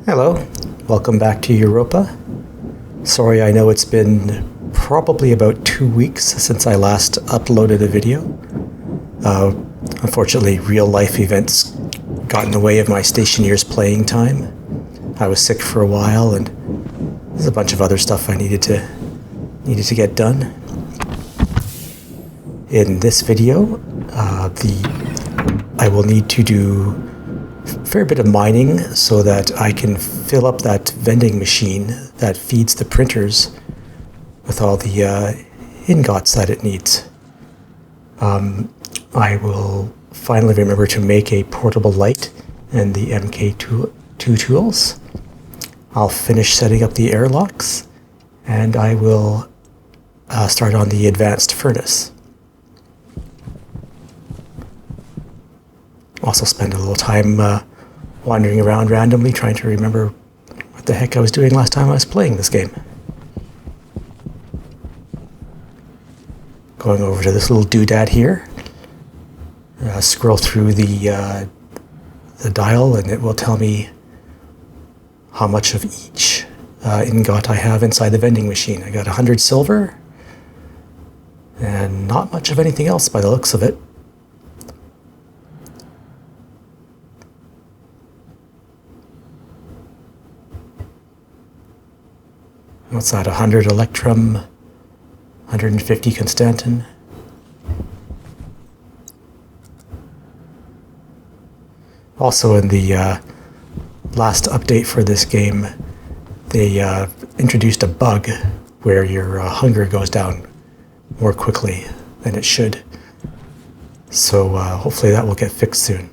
Hello, welcome back to Europa. Sorry, I know it's been probably about 2 weeks since I last uploaded a video. Unfortunately, real life events got in the way of my Stationeers playing time. I was sick for a while, and there's a bunch of other stuff I needed to get done. In this video, I will need to do a fair bit of mining so that I can fill up that vending machine that feeds the printers with all the ingots that it needs. I will finally remember to make a portable light and the MK2 tools. I'll finish setting up the airlocks, and I will start on the advanced furnace. Also spend a little time wandering around randomly trying to remember what the heck I was doing last time I was playing this game. Going over to this little doodad here. Scroll through the dial, and it will tell me how much of each ingot I have inside the vending machine. I got 100 silver and not much of anything else by the looks of it. What's that? 100 electrum, 150 constantin. Also, in the last update for this game, they introduced a bug where your hunger goes down more quickly than it should. So hopefully that will get fixed soon.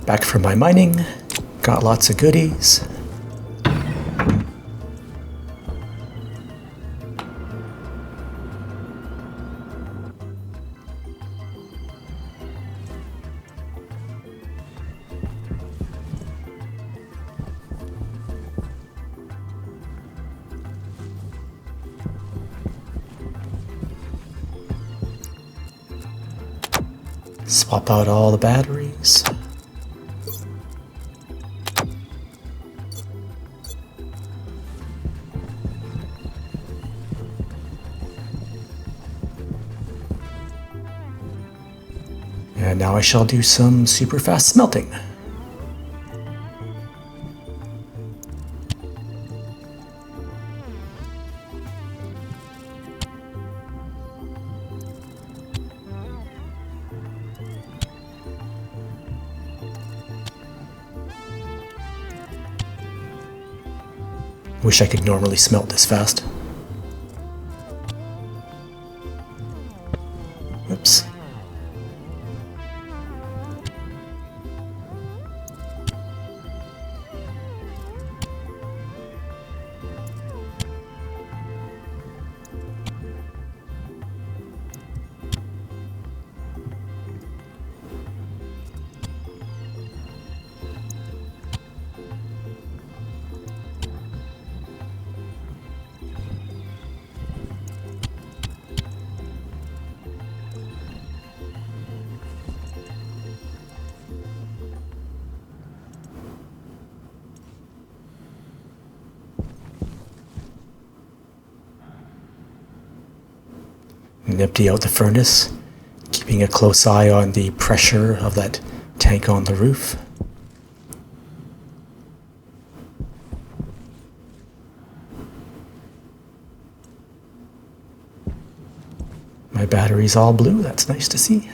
Back from my mining. Got lots of goodies. Swap out all the batteries. And now I shall do some super fast smelting. Wish I could normally smelt this fast. Oops. And empty out the furnace, keeping a close eye on the pressure of that tank on the roof. My battery's all blue, that's nice to see.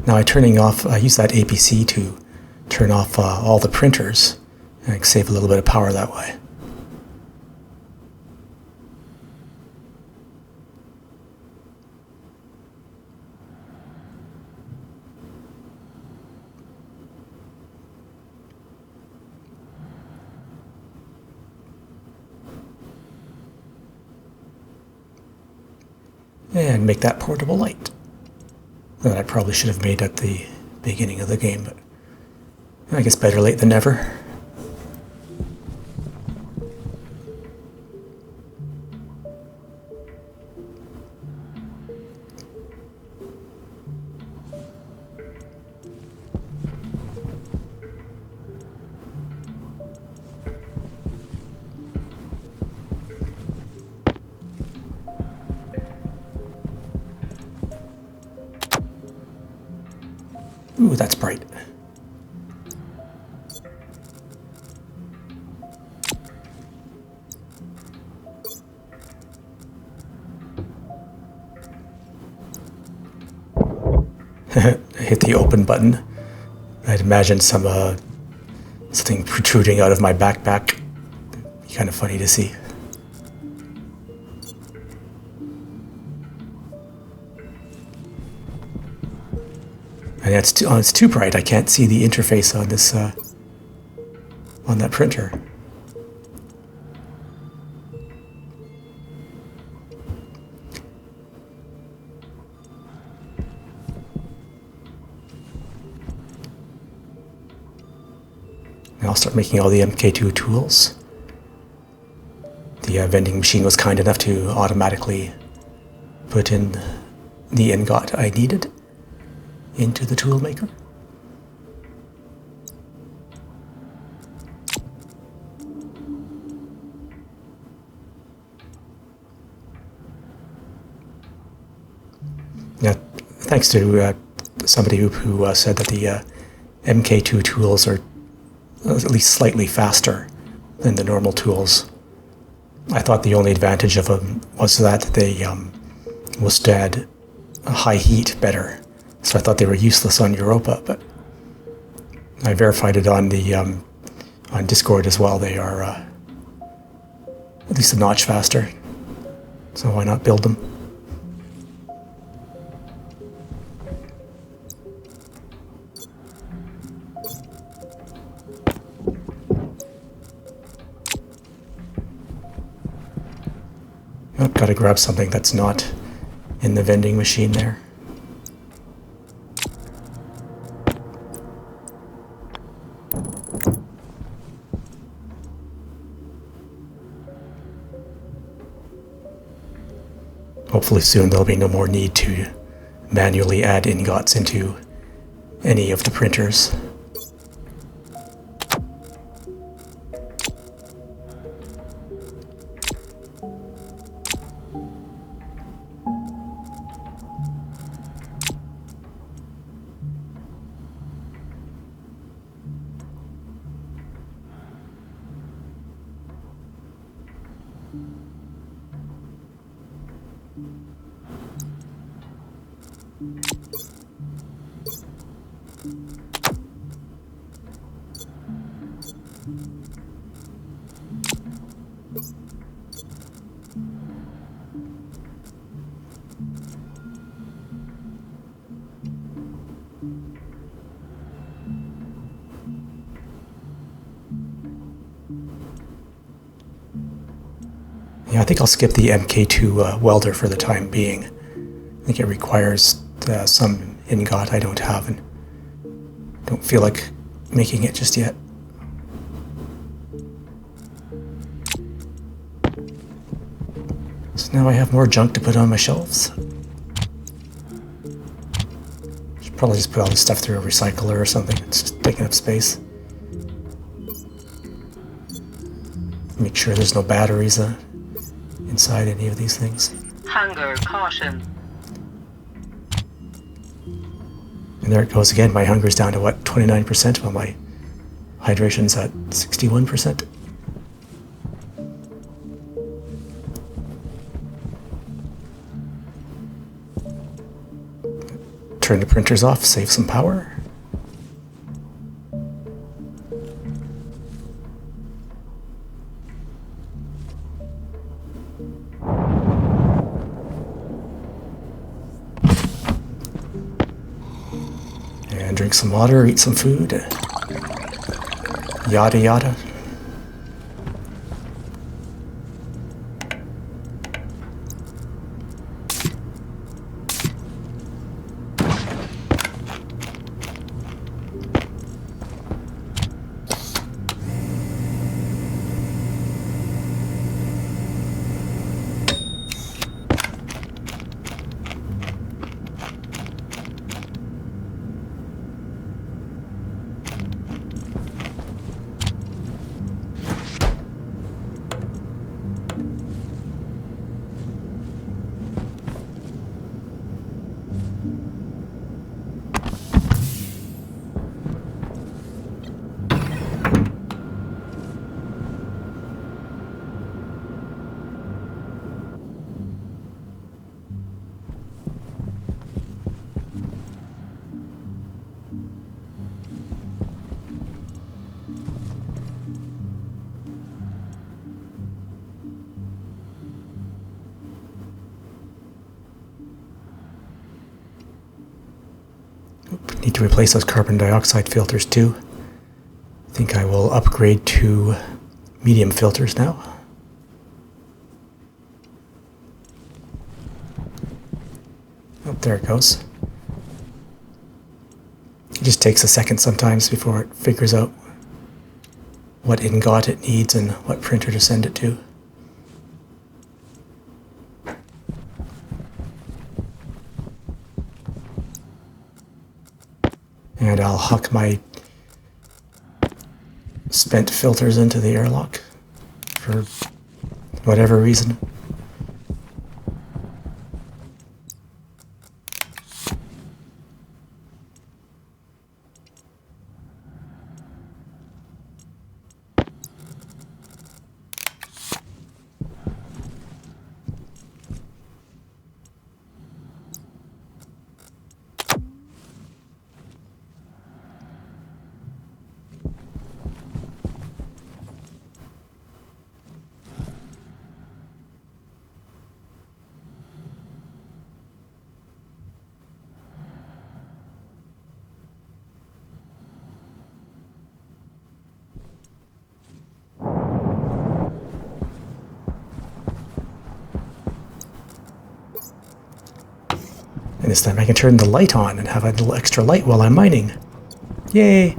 Now I use that APC to turn off all the printers and save a little bit of power that way. And make that portable light. That I probably should have made at the beginning of the game, but I guess better late than never. Ooh, that's bright. Hit the open button. I'd imagine something protruding out of my backpack. Be kind of funny to see. And it's too bright. I can't see the interface on this on that printer. Now I'll start making all the MK2 tools. The vending machine was kind enough to automatically put in the ingot I needed into the tool maker. Yeah, thanks to somebody who said that the MK2 tools are at least slightly faster than the normal tools. I thought the only advantage of them was that they withstood high heat better. So I thought they were useless on Europa, but I verified it on the on Discord as well. They are at least a notch faster. So why not build them? I've got to grab something that's not in the vending machine there. Hopefully soon there'll be no more need to manually add ingots into any of the printers. Yeah, I think I'll skip the MK2 welder for the time being. I think it requires some ingot I don't have and don't feel like making it just yet. So now I have more junk to put on my shelves. Should probably just put all this stuff through a recycler or something. It's just taking up space. Make sure there's no batteries inside any of these things. Hunger caution. And there it goes again. My hunger's down to what, 29%, while my hydration's at 61%. Turn the printers off, save some power. And drink some water, eat some food. Yada yada. Need to replace those carbon dioxide filters too. I think I will upgrade to medium filters now. Oh, there it goes. It just takes a second sometimes before it figures out what ingot it needs and what printer to send it to. And I'll huck my spent filters into the airlock for whatever reason. And this time I can turn the light on and have a little extra light while I'm mining. Yay!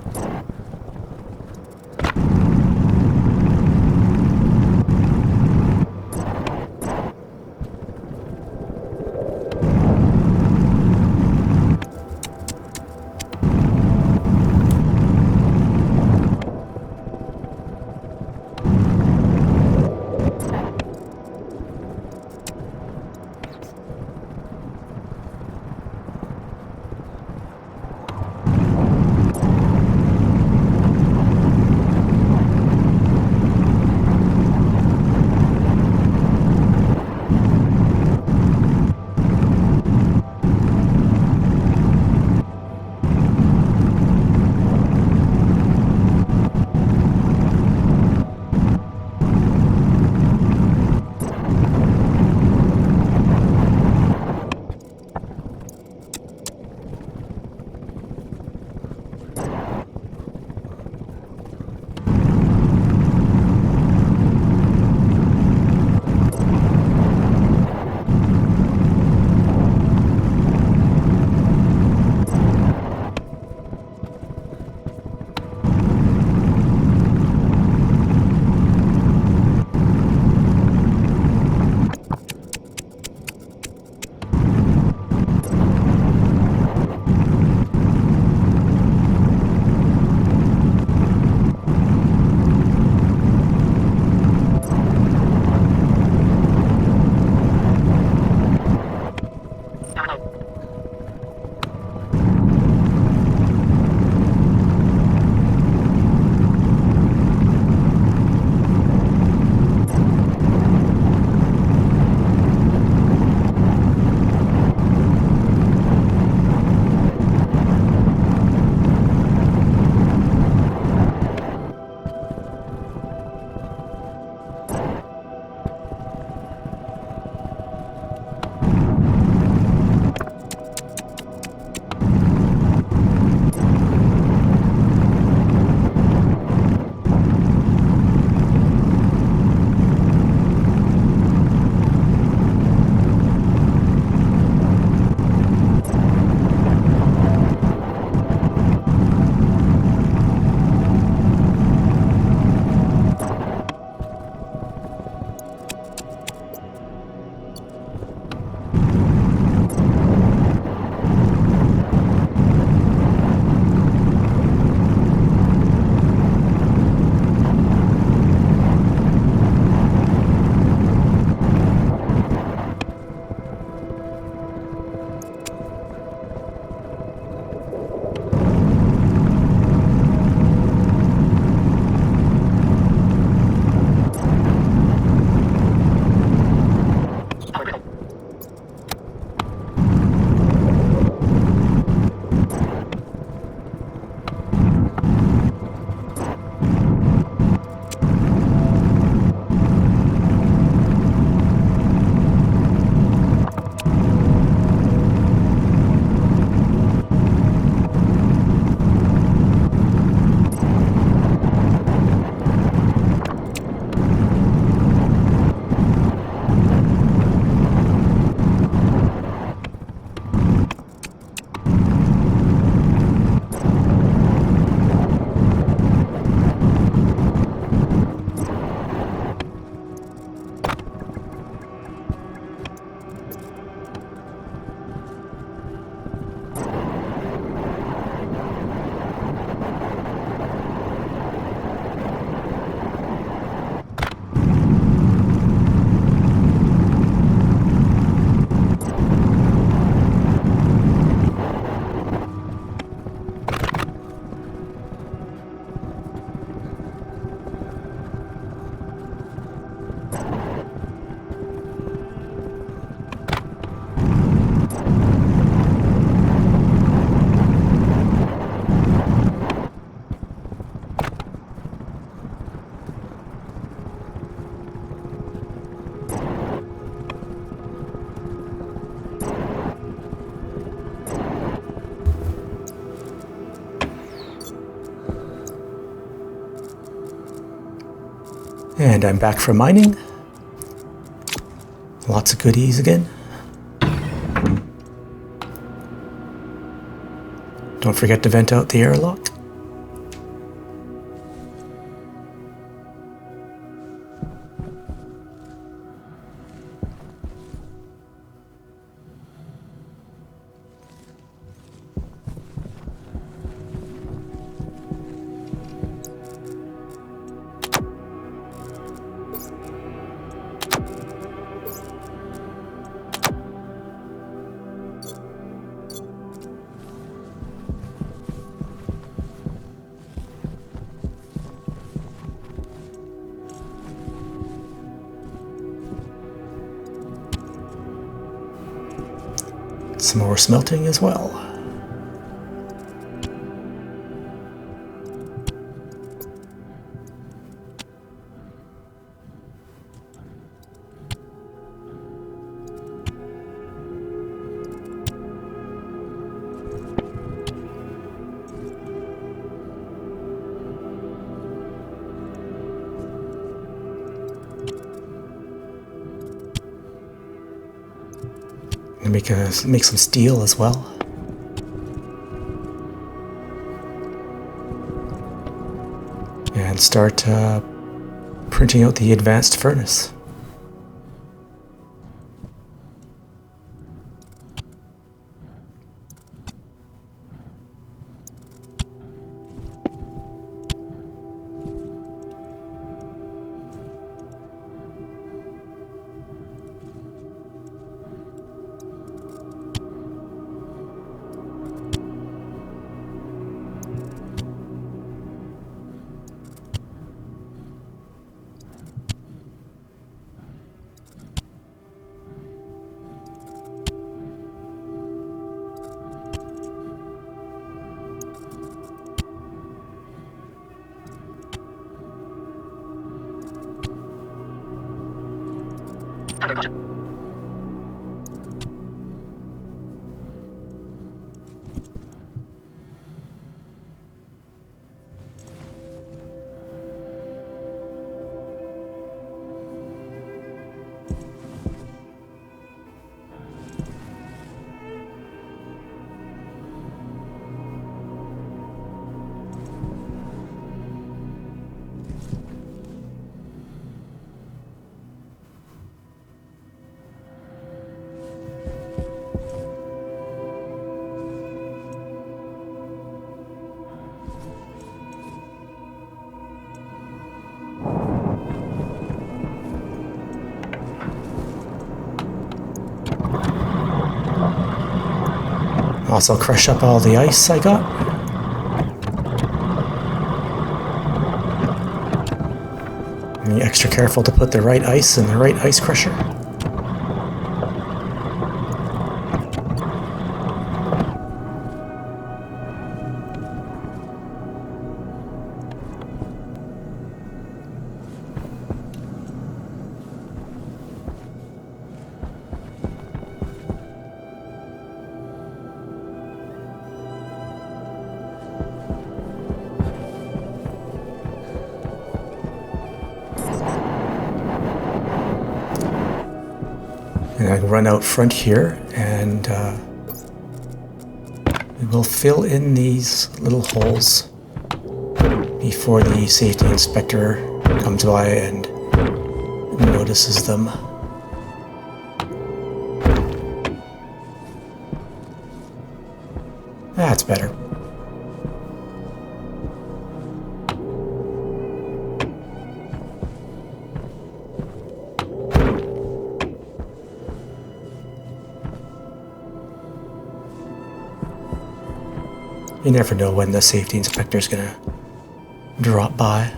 And I'm back from mining. Lots of goodies again. Don't forget to vent out the airlock. Some more smelting as well. And make some steel as well. And start printing out the advanced furnace. Under caution. Also crush up all the ice I got. And be extra careful to put the right ice in the right ice crusher. And I run out front here, and we'll fill in these little holes before the safety inspector comes by and notices them. That's better. You never know when the safety inspector's gonna drop by.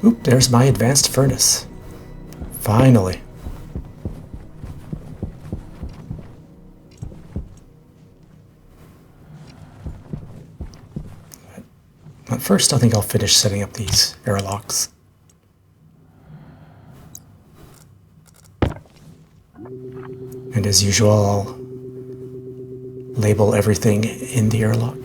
Oop, there's my advanced furnace. Finally. First, I think I'll finish setting up these airlocks. And as usual, I'll label everything in the airlock.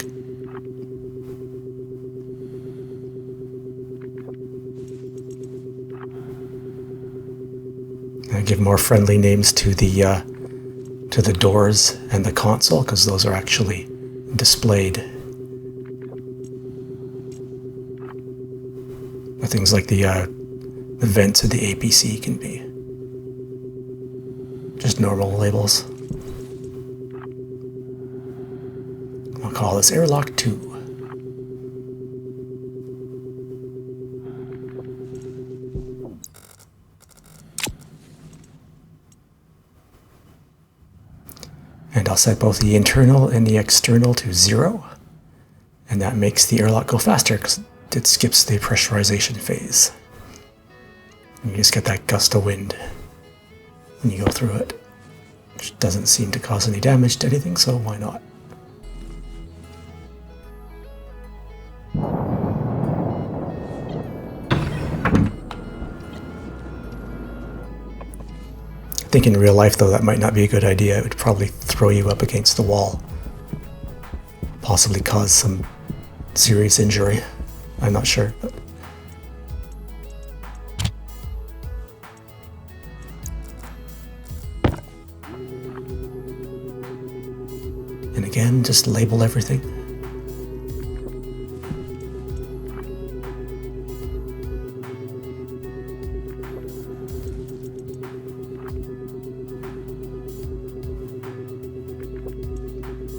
I give more friendly names to the doors and the console, because those are actually displayed. Things like the vents of the APC can be just normal labels. I'll call this airlock 2. And I'll set both the internal and the external to 0. And that makes the airlock go faster because it skips the pressurization phase. And you just get that gust of wind when you go through it, which doesn't seem to cause any damage to anything, so why not? I think in real life, though, that might not be a good idea. It would probably throw you up against the wall, possibly cause some serious injury. I'm not sure. But and again, just label everything.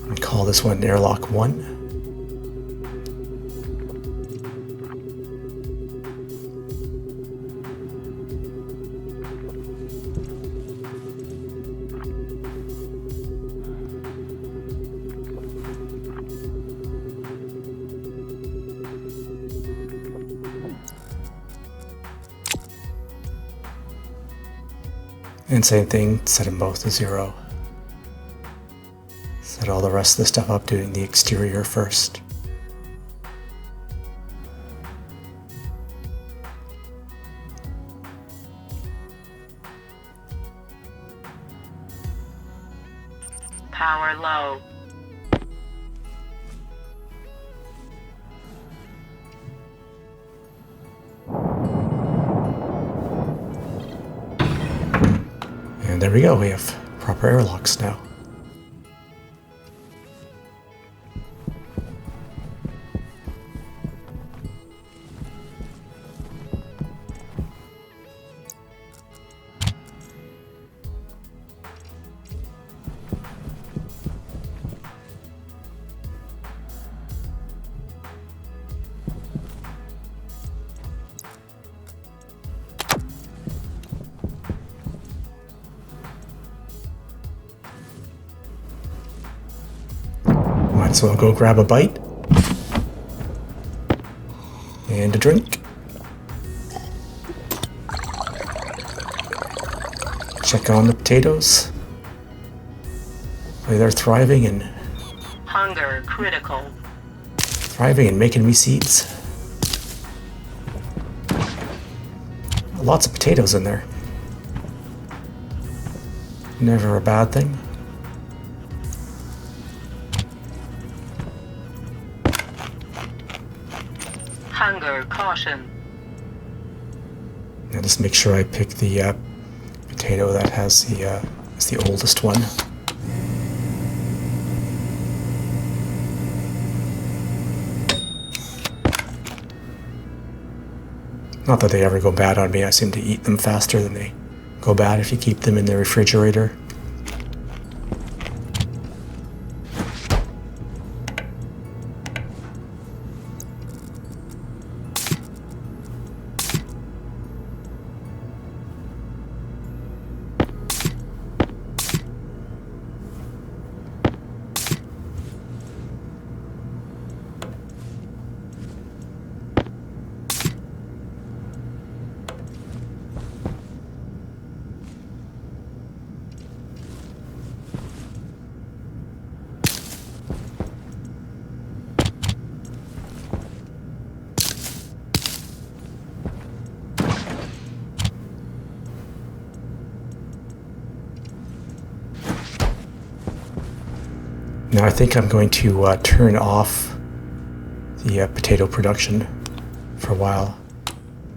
And call this one airlock 1. And same thing, set them both to 0. Set all the rest of the stuff up doing the exterior first. Power low. And there we go, we have proper airlocks now. Alright, so I'll go grab a bite and a drink. Check on the potatoes. They're thriving and Hunger critical. making me seeds. Lots of potatoes in there. Never a bad thing. Hunger caution. Now just make sure I pick the potato that has is the oldest one. Not that they ever go bad on me. I seem to eat them faster than they go bad if you keep them in the refrigerator. Now I think I'm going to turn off the potato production for a while.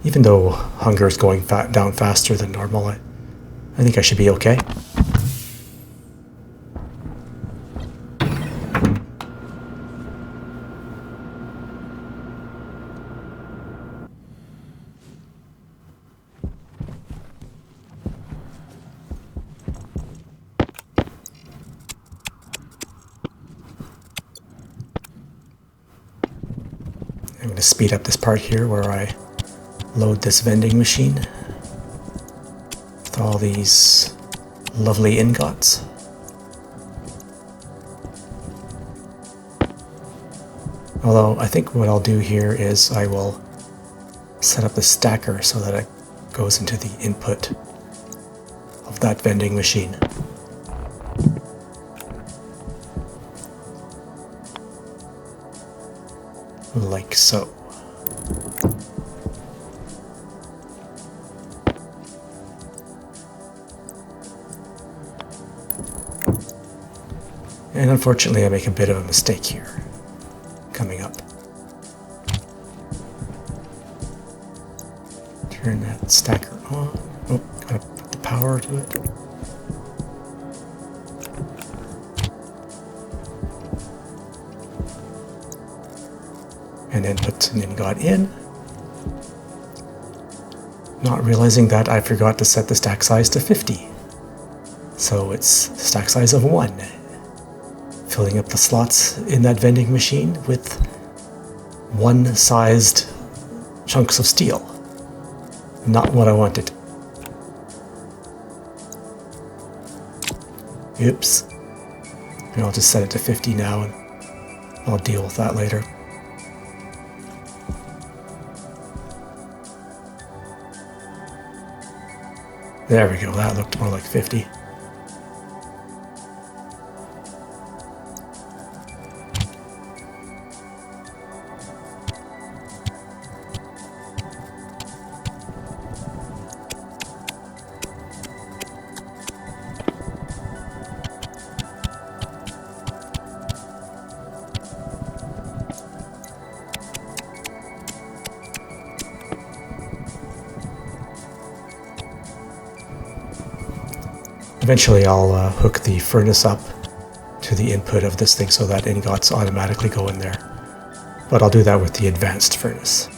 Even though hunger is going down faster than normal, I think I should be okay. I'm going to speed up this part here where I load this vending machine with all these lovely ingots. Although I think what I'll do here is I will set up the stacker so that it goes into the input of that vending machine. Like so. And unfortunately I make a bit of a mistake here coming up. Turn that stacker on. Oh, gotta put the power to it. And then put an ingot in. Not realizing that I forgot to set the stack size to 50. So it's stack size of 1. Filling up the slots in that vending machine with 1-sized chunks of steel. Not what I wanted. Oops. And I'll just set it to 50 now and I'll deal with that later. There we go, that looked more like 50. Eventually I'll hook the furnace up to the input of this thing so that ingots automatically go in there. But I'll do that with the advanced furnace.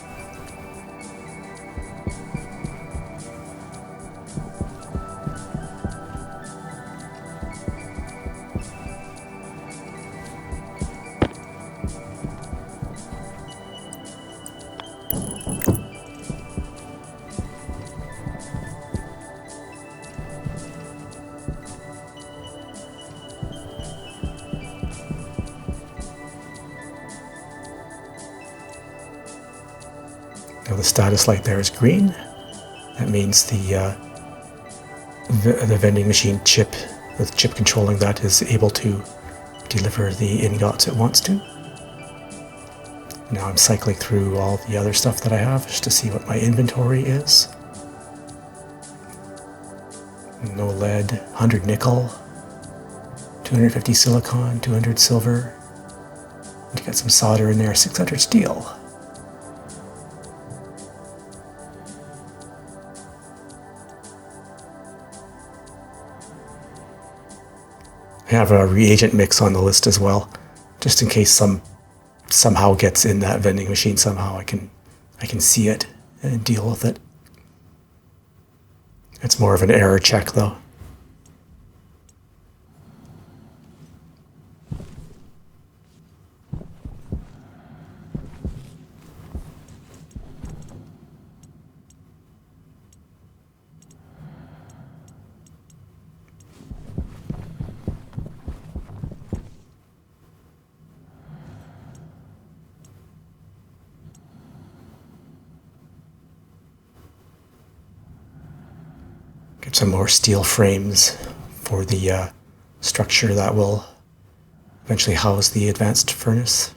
Now the status light there is green. That means the vending machine chip, the chip controlling that, is able to deliver the ingots it wants to. Now I'm cycling through all the other stuff that I have just to see what my inventory is. No lead, 100 nickel, 250 silicon, 200 silver. To get some solder in there, 600 steel. I have a reagent mix on the list as well, just in case somehow gets in that vending machine somehow. I can see it and deal with it. It's more of an error check though. Get some more steel frames for the structure that will eventually house the advanced furnace.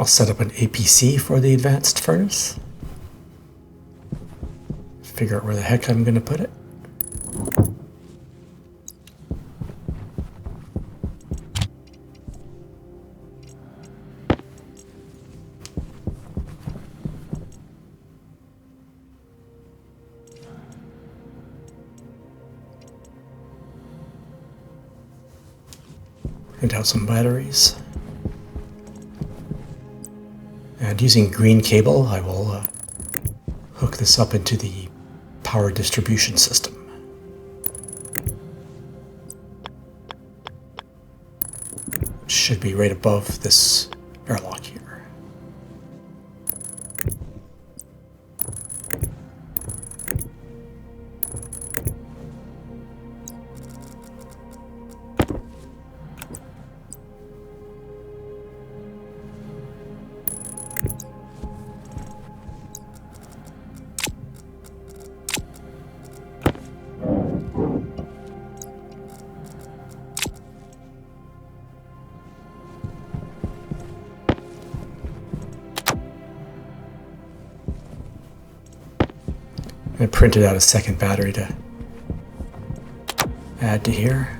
I'll set up an APC for the advanced furnace. Figure out where the heck I'm going to put it. Print out some batteries. And using green cable, I will hook this up into the power distribution system. Which should be right above this airlock here. I printed out a second battery to add to here.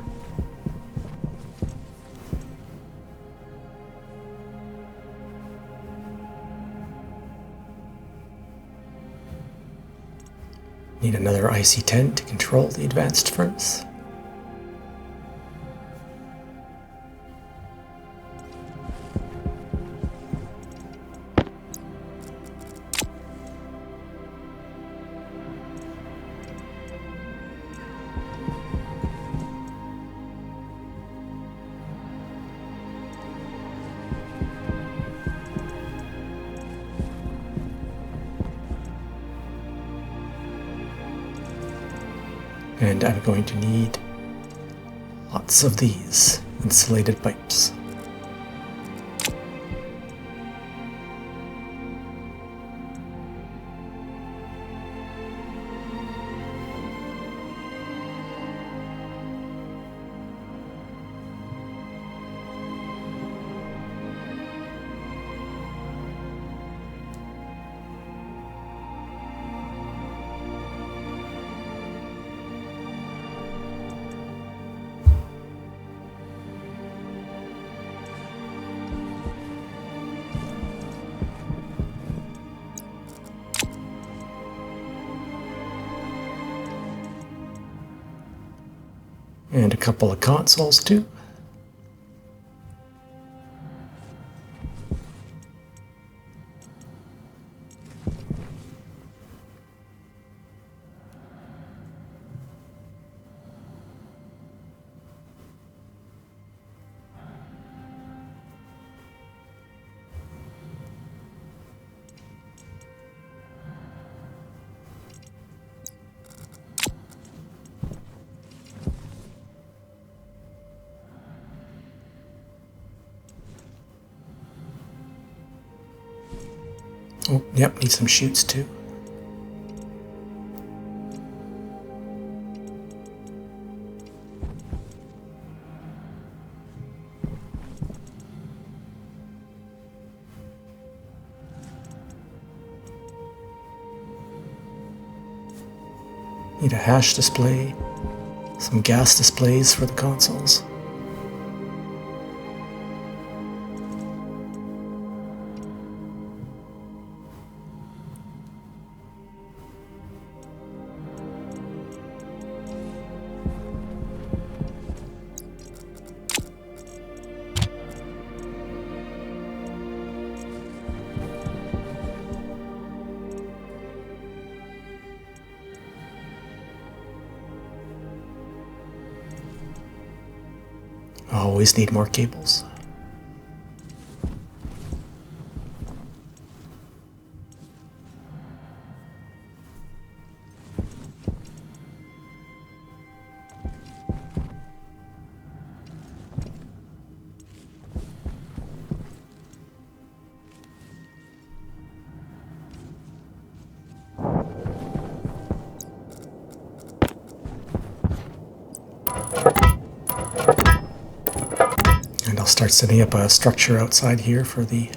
Need another IC10 to control the advanced furnace. And I'm going to need lots of these insulated pipes. And a couple of consoles too. Oh, yep, need some chutes too. Need a hash display, some gas displays for the consoles. Always need more cables. And I'll start setting up a structure outside here for the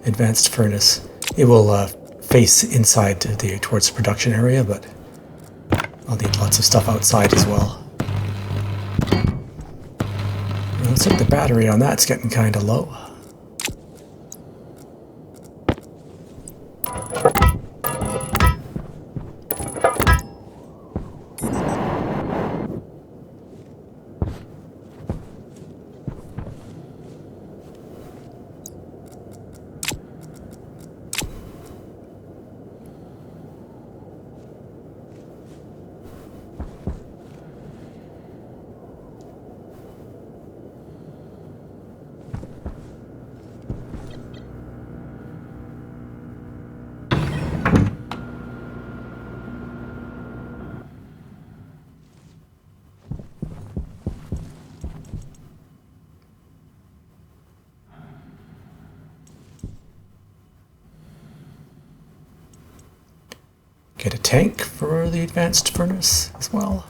advanced furnace. It will face inside towards the production area, but I'll need lots of stuff outside as well. It looks like the battery on that's getting kind of low. Get a tank for the advanced furnace as well.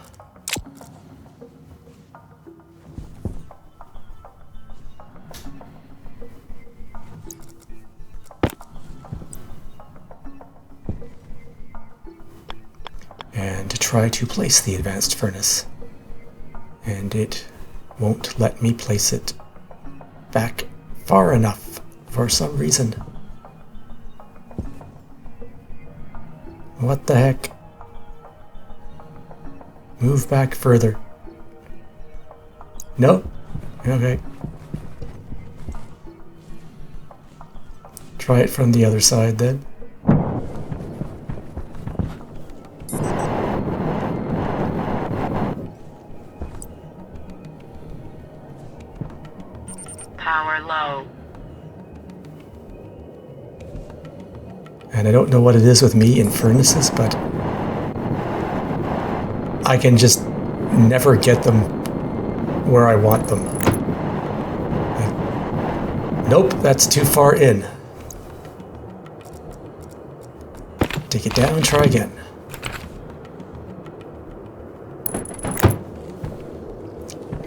And to try to place the advanced furnace. And it won't let me place it back far enough for some reason. What the heck? Move back further. Nope. Okay. Try it from the other side then. Power low. And I don't know what it is with me in furnaces, but I can just never get them where I want them. Nope, that's too far in. Take it down, try again.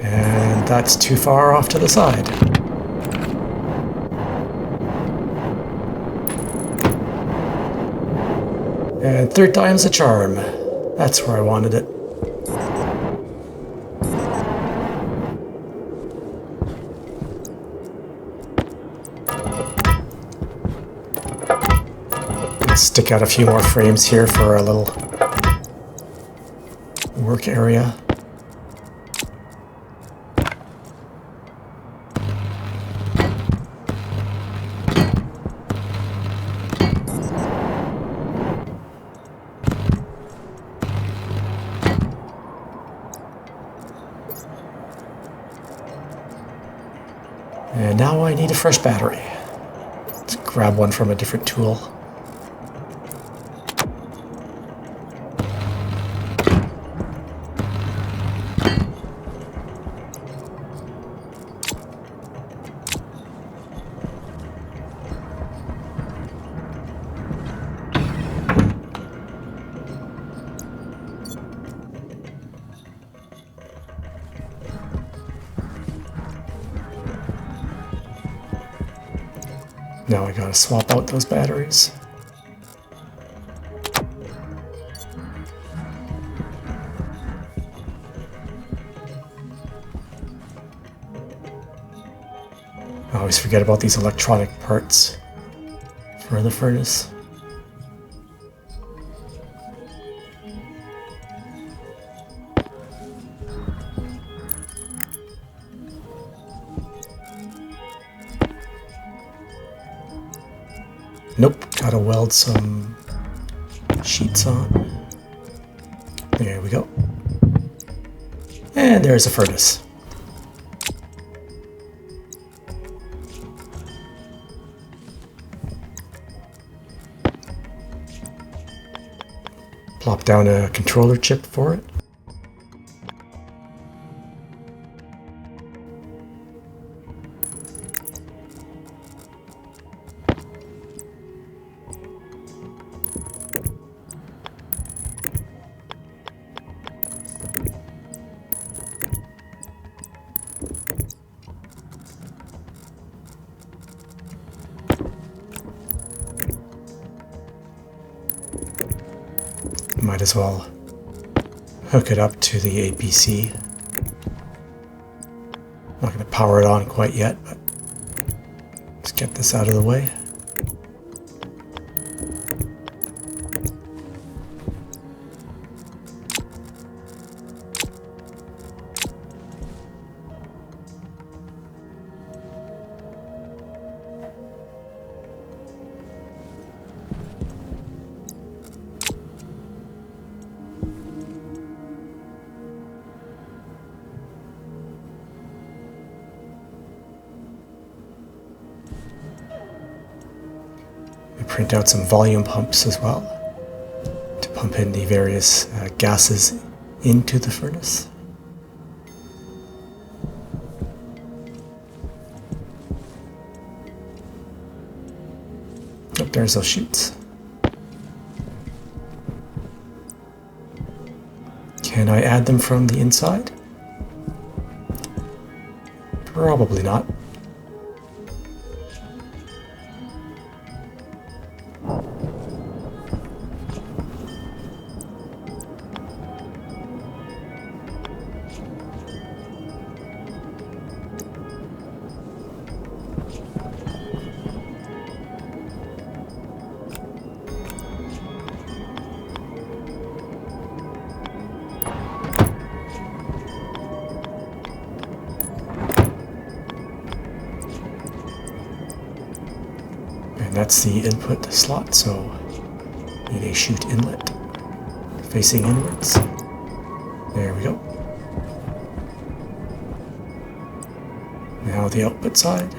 And that's too far off to the side. And third time's a charm. That's where I wanted it. Let's stick out a few more frames here for a little work area. And now I need a fresh battery. Let's grab one from a different tool. Now I gotta swap out those batteries. I always forget about these electronic parts for the furnace. Nope, gotta weld some sheets on. There we go. And there's a furnace. Plop down a controller chip for it. Might as well hook it up to the APC. Not going to power it on quite yet, but let's get this out of the way. Print out some volume pumps as well to pump in the various gases into the furnace. Oh, there's those chutes. Can I add them from the inside? Probably not. And that's the input slot, so need a chute inlet facing inwards. There we go. Now the output side.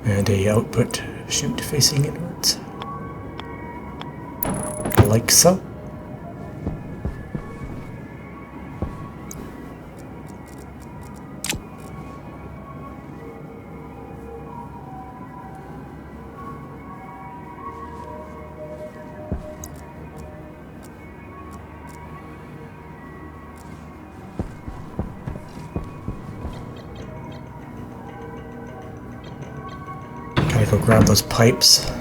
And a output chute facing inwards. Like so. Gotta go grab those pipes.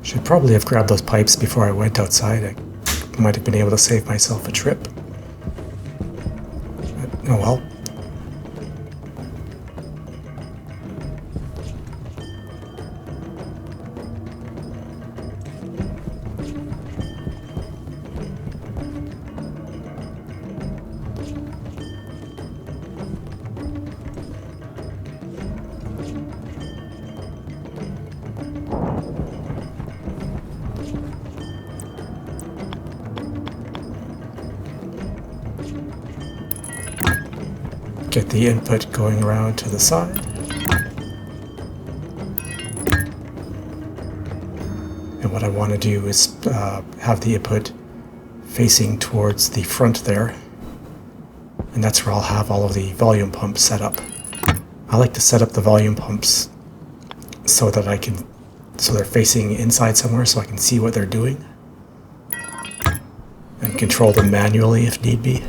Should probably have grabbed those pipes before I went outside. I might have been able to save myself a trip. But, oh well. Get the input going around to the side. And what I want to do is have the input facing towards the front there. And that's where I'll have all of the volume pumps set up. I like to set up the volume pumps so that so they're facing inside somewhere so I can see what they're doing. And control them manually if need be.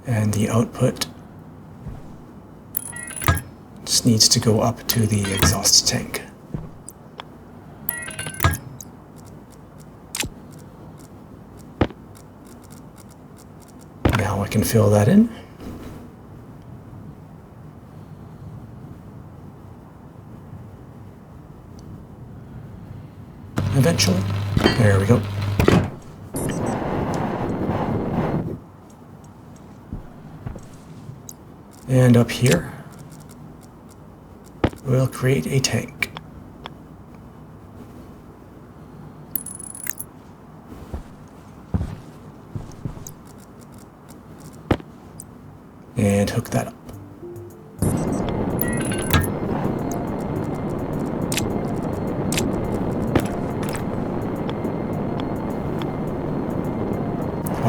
And the output just needs to go up to the exhaust tank. Now I can fill that in. Eventually. There we go. And up here, we'll create a tank. And hook that up.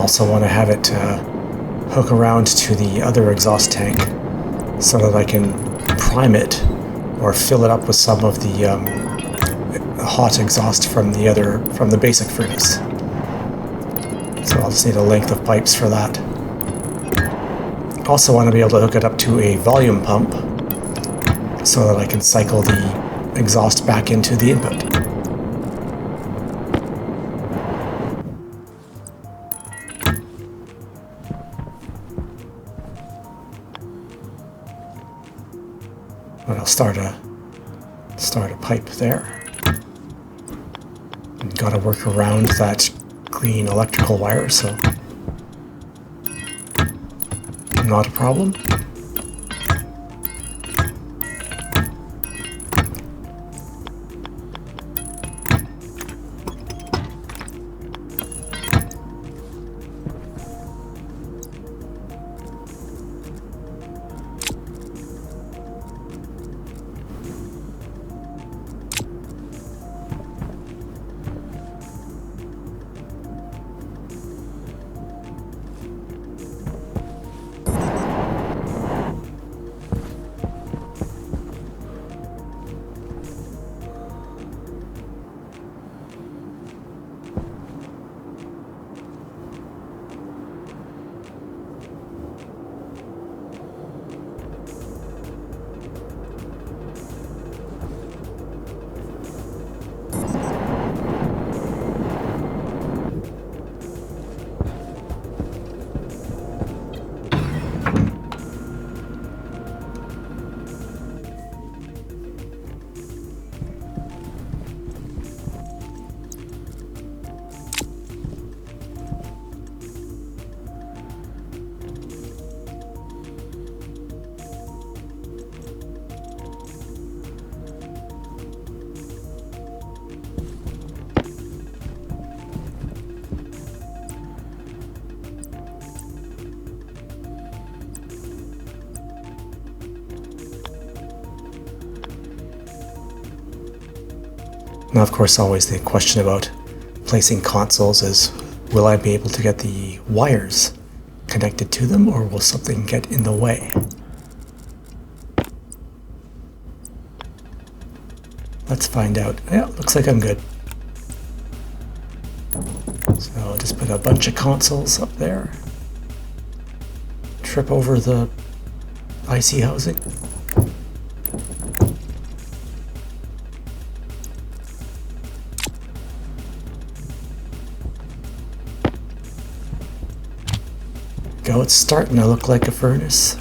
also want to have it hook around to the other exhaust tank so that I can prime it or fill it up with some of the hot exhaust from the basic furnace. So I'll just need a length of pipes for that. Also want to be able to hook it up to a volume pump so that I can cycle the exhaust back into the input. But I'll start a pipe there. Got to work around that green electrical wire, so not a problem. Now, of course, always the question about placing consoles is, will I be able to get the wires connected to them, or will something get in the way? Let's find out. Yeah, looks like I'm good. So I'll just put a bunch of consoles up there. Trip over the IC housing. Go, it's starting to look like a furnace.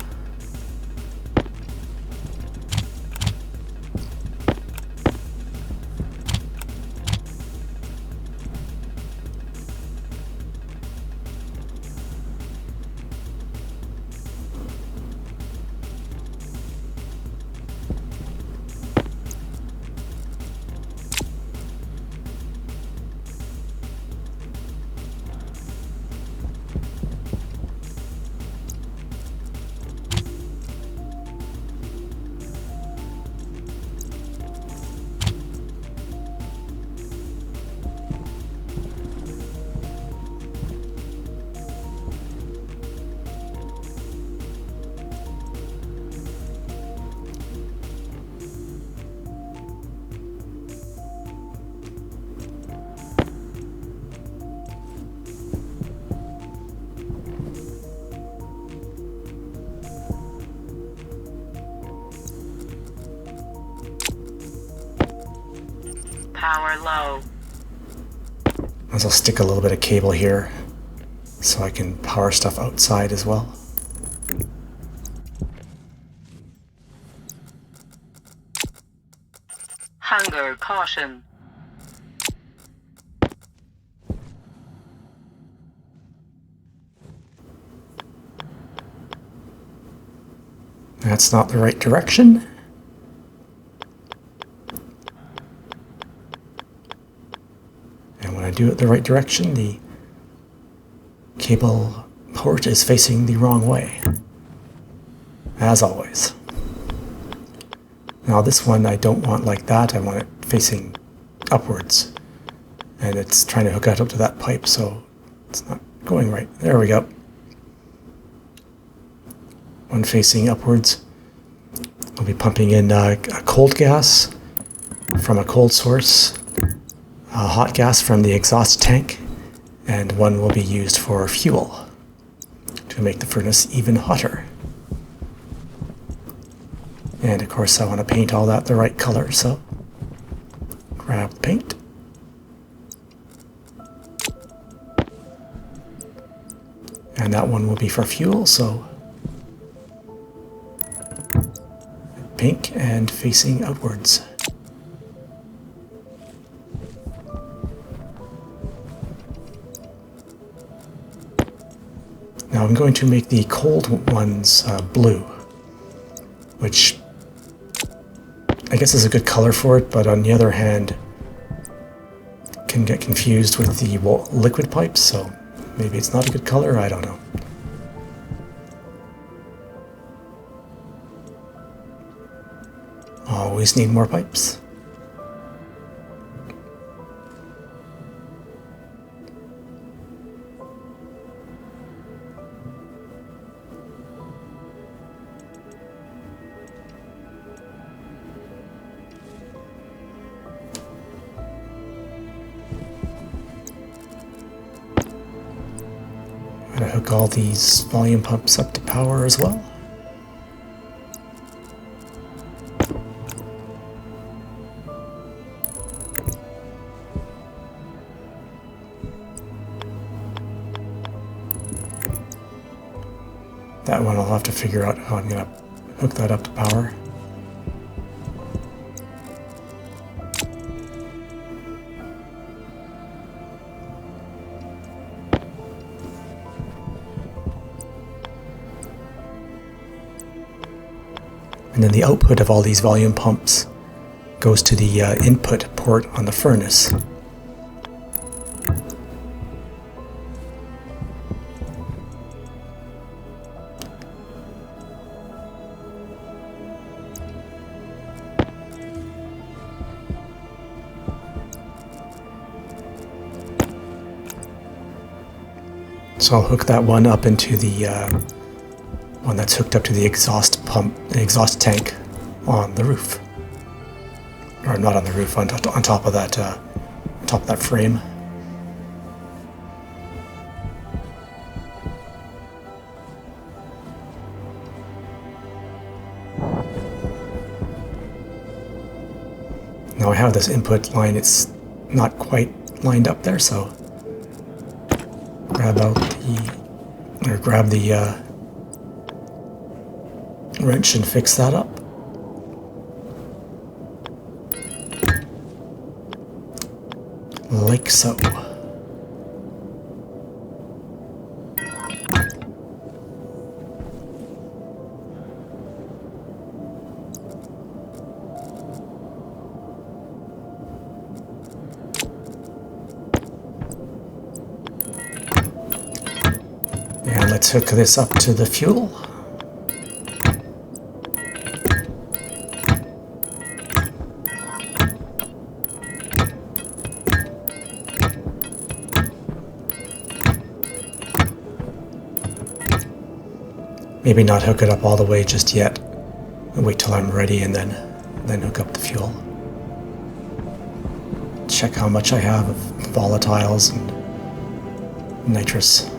Power low. I'll stick a little bit of cable here so I can power stuff outside as well. Hunger caution. That's not the right direction. And when I do it the right direction, the cable port is facing the wrong way, as always. Now this one I don't want like that, I want it facing upwards. And it's trying to hook out up to that pipe, so it's not going right. There we go. One facing upwards. We'll be pumping in a cold gas from a cold source, a hot gas from the exhaust tank, and one will be used for fuel to make the furnace even hotter. And of course I want to paint all that the right color, so grab the paint. And that one will be for fuel, so pink and facing outwards. Now I'm going to make the cold ones blue, which I guess is a good color for it, but on the other hand can get confused with the liquid pipes, so maybe it's not a good color, I don't know. Always need more pipes. I'm going to hook all these volume pumps up to power as well. That one I'll have to figure out how I'm going to hook that up to power. And then the output of all these volume pumps goes to the input port on the furnace. So I'll hook that one up into the one that's hooked up to the exhaust pump, the exhaust tank on the roof. Or not on the roof, on top of that frame. Now I have this input line, it's not quite lined up there, so grab the wrench and fix that up. Like so. And let's hook this up to the fuel. Maybe not hook it up all the way just yet. Wait till I'm ready and then hook up the fuel. Check how much I have of volatiles and nitrous.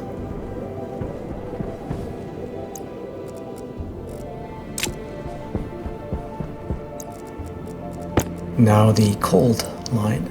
Now the cold line.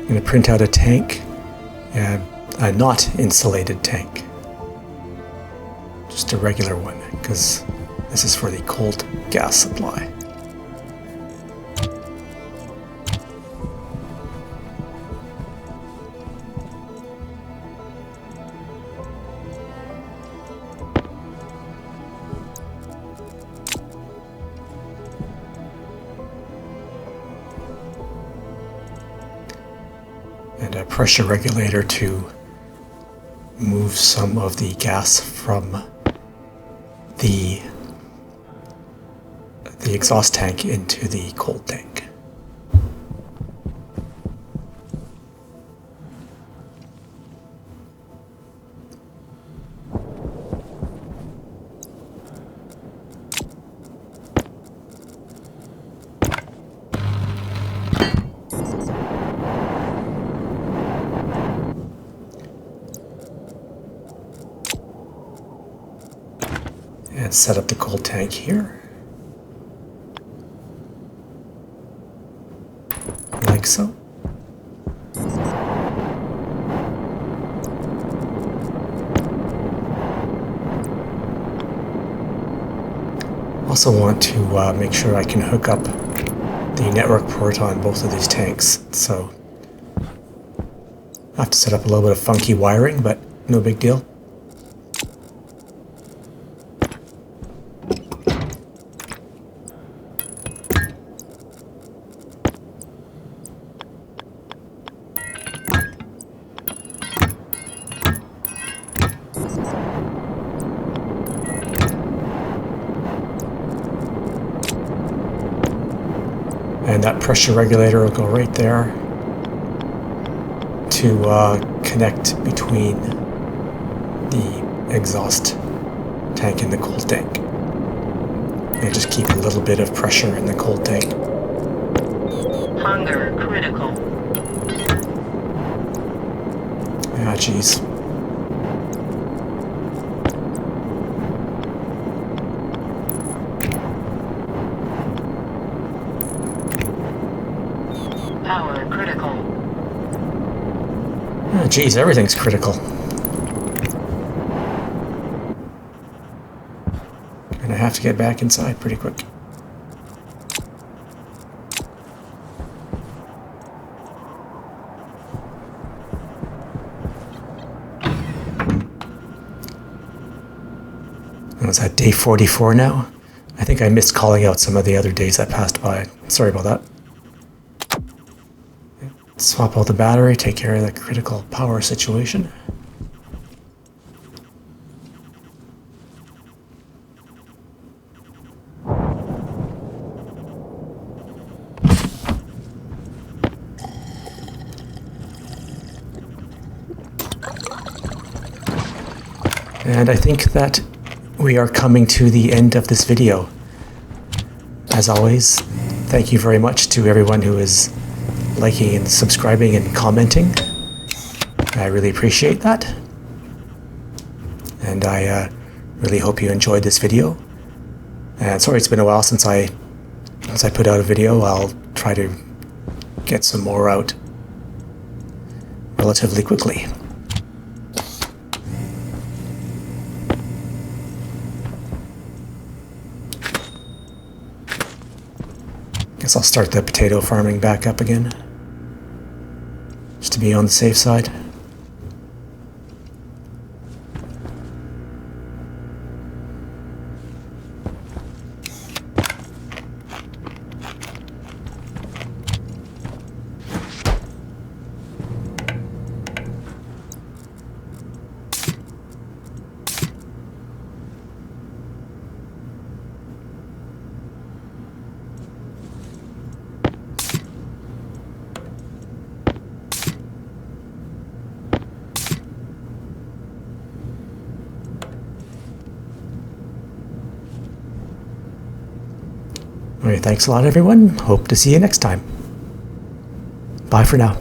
I'm going to print out a tank, a not insulated tank. Just a regular one, because this is for the cold gas supply. And a pressure regulator to move some of the gas from the exhaust tank into the cold tank. And set up the cold tank here. Like so. Also want to make sure I can hook up the network port on both of these tanks, so I have to set up a little bit of funky wiring, but no big deal. And that pressure regulator will go right there to connect between the exhaust tank and the cold tank. And just keep a little bit of pressure in the cold tank. Hunger critical. Ah, geez. Power critical. Ah, geez, everything's critical. And I have to get back inside pretty quick. It's at day 44 now. I think I missed calling out some of the other days that passed by. Sorry about that. Swap out the battery, take care of the critical power situation. And I think that we are coming to the end of this video. As always, thank you very much to everyone who is liking and subscribing and commenting. I really appreciate that. And I really hope you enjoyed this video. And sorry it's been a while since I put out a video. I'll try to get some more out relatively quickly. Guess I'll start the potato farming back up again, just to be on the safe side. All right, thanks a lot, everyone. Hope to see you next time. Bye for now.